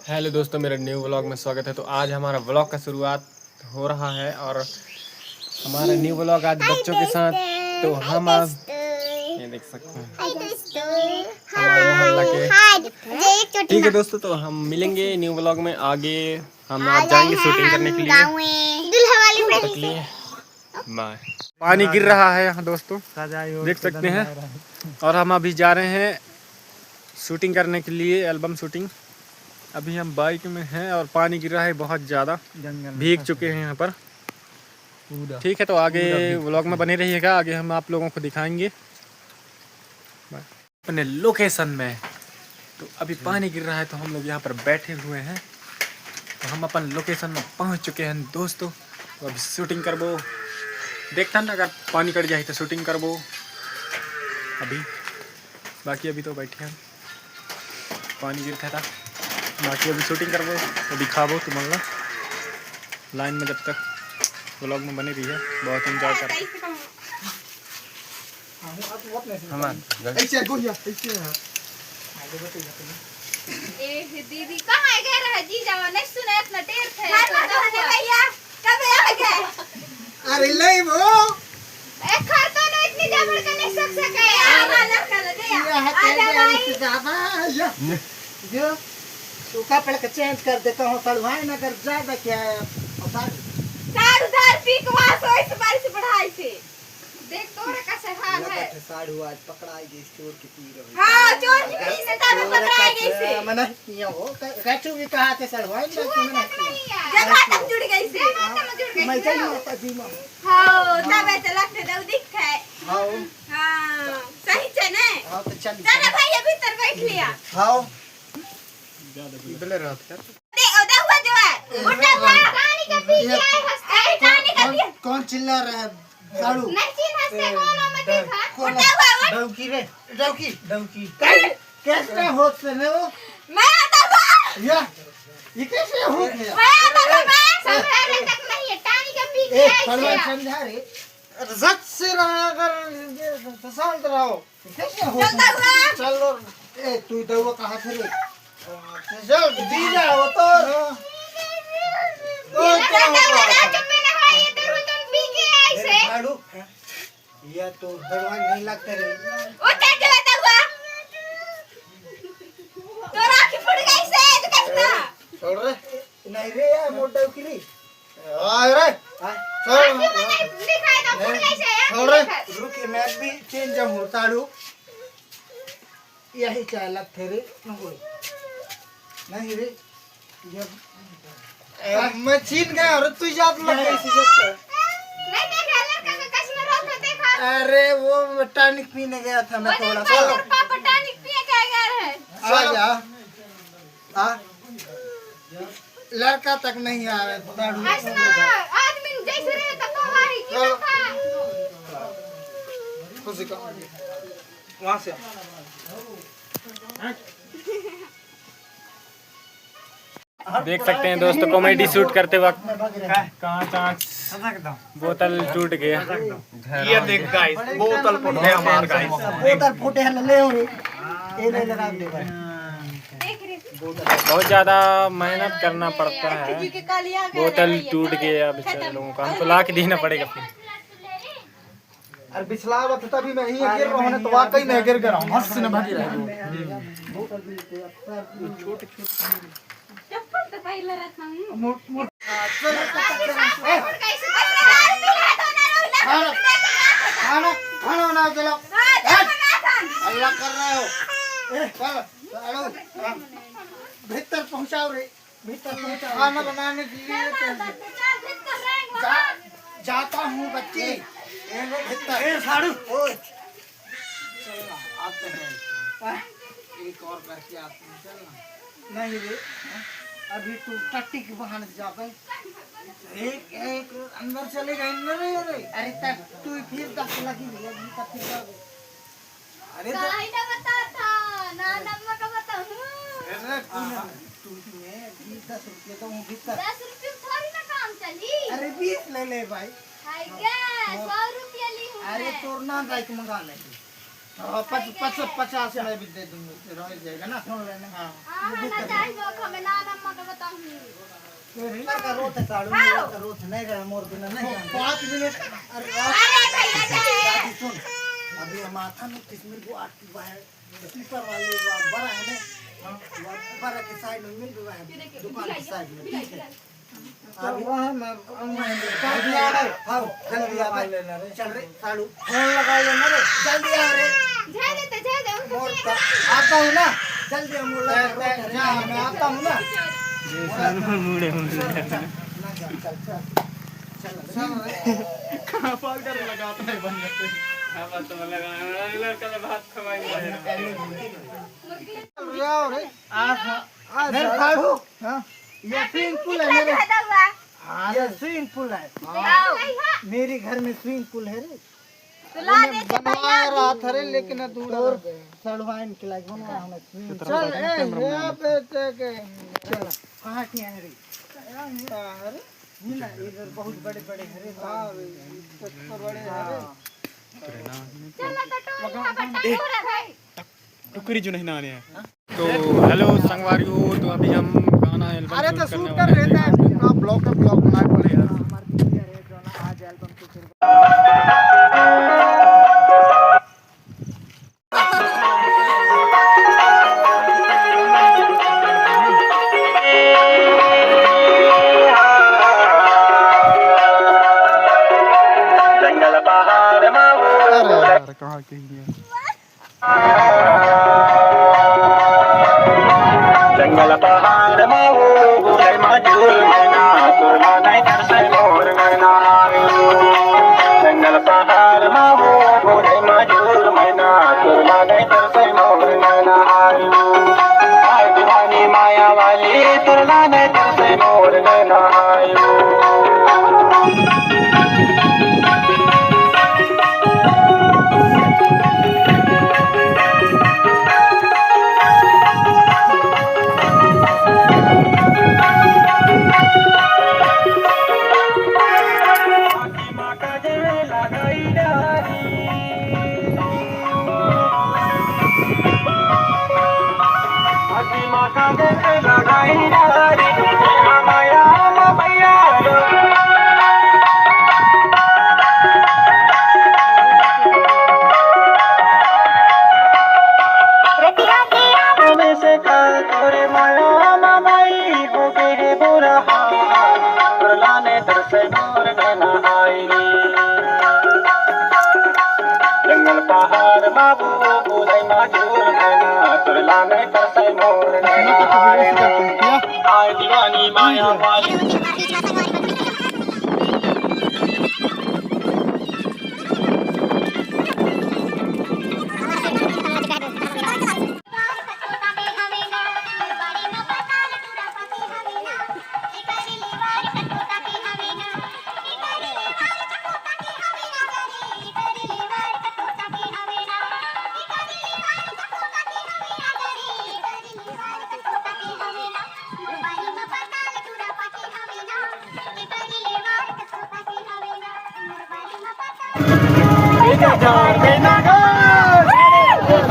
Hello दोस्तों, मेरे new vlog में स्वागत है। तो आज हमारा व्लॉग का शुरुआत हो रहा है और हमारा न्यू व्लॉग आज बच्चों के साथ। तो हम आज ये देख सकते हैं हमारे मोहल्ला के। ठीक है दोस्तों, तो हम मिलेंगे न्यू व्लॉग में आगे। हम आज जाएंगे शूटिंग करने के लिए। बाय। पानी गिर रहा है यहाँ दोस्तों, देख सकते हैं। और हम अभी जा रहे हैं शूटिंग करने के लिए, एल्बम शूटिंग। अभी हम बाइक में हैं और पानी गिर रहा है बहुत ज़्यादा, भीग चुके हैं यहाँ पर। ठीक है, तो आगे व्लॉग में बने रहिएगा, आगे हम आप लोगों को दिखाएंगे अपने लोकेशन में। तो अभी पानी गिर रहा है तो हम लोग यहाँ पर बैठे हुए हैं। तो हम अपन लोकेशन में पहुँच चुके हैं दोस्तों। तो अभी शूटिंग करबो, देखता ना अगर पानी कट जाए तो शूटिंग करबो अभी। बाकी अभी तो बैठे हैं, पानी गिरता था। बाकी अभी शूटिंग करबो तो दिखाबो तुम्हारा लाइन में। जब तक व्लॉग में बनी रही है, बहुत एंजॉय कर दीदी कहाँ गए जीजा नहीं सुने इतना देर थे। अरे नहीं वो एक खरतो नहीं इतनी जबर का नहीं सक सके यार। जो तू कपड़े का चेंज कर देता हूँ, सलवार ना कर ज्यादा क्या है। साड़ उधार पीकवा सो इस बारिश बढ़ाई से देख तोरे का से हाल है। साड़ू आज पकड़ाई गई चोर की तीर। हां चोर की तीर से तब पकड़ाई गई से। मना किया हो कचू भी कहा के सलवार ना कि मना जगह तक जुड़ गई से। मैं चली पदी में। हां तब ऐसे लगते दो दिख है। हां हां सही है ना। हां तो चल चल भाई अभी भीतर बैठ लिया। हां इधर रहते यार। देख ओदा हुआ जो है उठा पानी का पी के आए हंसते पानी का पी। कौन चिल्ला रहा है? साड़ू नहीं चिन्ह हंसते कोनो में देखा कौन उठा हुआ डौकी रे डौकी कैसे होते ने वो मैं आता हूं या ये कैसे हो गया? मैं आता हूं संभालने तक नहीं है पानी का पी के एक फलवा आए समझा रे रज से रहा अगर फसाल रहो कैसे हो चलता हुआ चलो ए तू दवा कहां से रे चल दीजा हो तो झाड़ू या तो दरवान नहीं लगते रे उठा के लेता हुआ तो राखी फुट गई से तो कैसा छोड़ रे नहीं रे यार मोटा उकली आ रे छोड़ दिखाई दो फुट गई से छोड़ रे रुक मैं भी चेंज हूं ताड़ू यही चालक थे रे नहीं रे ये मैं छीन गया और तू जात लग गई सी जब नहीं देखा लड़का का कसम रोक देखा। अरे वो टॉनिक पीने गया था मैं थोड़ा सा पापा टॉनिक पिए क्या गया है आ जा आ लड़का तक नहीं आ रहा दारू ऐसा आदमी जैसे रहे तो तुम्हारी की था खुशी का वहां से देख सकते हैं दोस्तों, कॉमेडी शूट करते वक्त कांच बोतल टूट गया। ये देख गाइस, बोतल फुटे हमार गाइस। बोतल फूटे है ले हो ये ले लगा दे भाई देख रे बहुत ज़्यादा मेहनत करना पड़ता है, बोतल टूट गया बेचारे लोगों का, हमको ला के देना पड़ेगा फिर। अरे पिछला बार तभी मैं ही गिर रहा हूं तो वाकई मैं गिर गया हूं हंस से भागी रहा छोटे चप्पल तो पहले रखा हूं मोट मोट कैसे दारू पिला दो ना खाना खाना ना चलो अल्लाह कर रहे हो चल भीतर पहुंचाओ रे भीतर पहुंचाओ खाना बनाने के लिए जाता हूँ बच्ची भीतर साड़ू आते हैं एक और करके आते हैं चलना नहीं रे अभी तू टट्टी के बहाने से जा गई एक एक अंदर चलेगा अंदर नहीं रे अरे तब तू फिर दस लगी रे अभी तक फिर अरे काहे ना बता था ना नम्मा का बता अरे तू में 10 रुपये तो भीतर 10 रुपये थोड़ी ना काम चली। अरे 20 ले ले भाई हाय गे 100 रुपया ली हूं अरे तोर ना बाइक मंगा ले 50 में भी दे दूंगी रह जाएगा ना। हां ना चाहिए हमें ना लड़का रोते साड़ू लड़का रोते नहीं रहा मोर बिना नहीं जान 5 मिनट अरे दादी सुन अभी माथा में किस्मत को आती बाहर स्लीपर वाले बड़ा है ना बड़ा के साइड में मिल रहा है दुकान के साइड में ठीक है अब वहां मैं जल्दी आ रे हां जल्दी आ भाई चल रे साड़ू फोन लगा लेना रे जल्दी आ रे जा दे मोर आता हूं ना जल्दी हम लोग मैं आता हूं ना मुड़े कहाँ पाउडर लगाता है बन जाते लड़का ने भात खवाएंगे ये स्विमिंग पूल है मेरे ये स्विमिंग पूल है मेरे घर में स्विमिंग पूल है रे बनवा रहा था रे लेकिन दूर सड़वाइन के लायक बनवा हमें चल ए यहाँ पे के चल कहाँ की है रे अरे ना इधर बहुत बड़े बड़े है रे हां तो बड़े है रे चल तो टोल पूरा भाई टुकड़ी जो नहीं नाने है। तो हेलो संगवारियों, तो अभी हम गाना एल्बम अरे तो शूट शूट करने कर वाले रहे हैं। थे आप ब्लॉग बनाए पड़ेगा हमारे पिक्चर है जो ना आज एल्बम के कहाँ के लिए जंगल पहाड़ मावो बोले मजूर मैना सुरमा नहीं तरसे मोर मैना जंगल पहाड़ मावो बोले मजूर मैना सुरमा नहीं तरसे मोर मैना आय दीवानी माया वाली तुरला नहीं तरसे मोर मैना जंगल पहाड़ बाबू बुलाई मजूर नैना तुरला में तरसे मोर नैना आय दीवानी माया वाली जा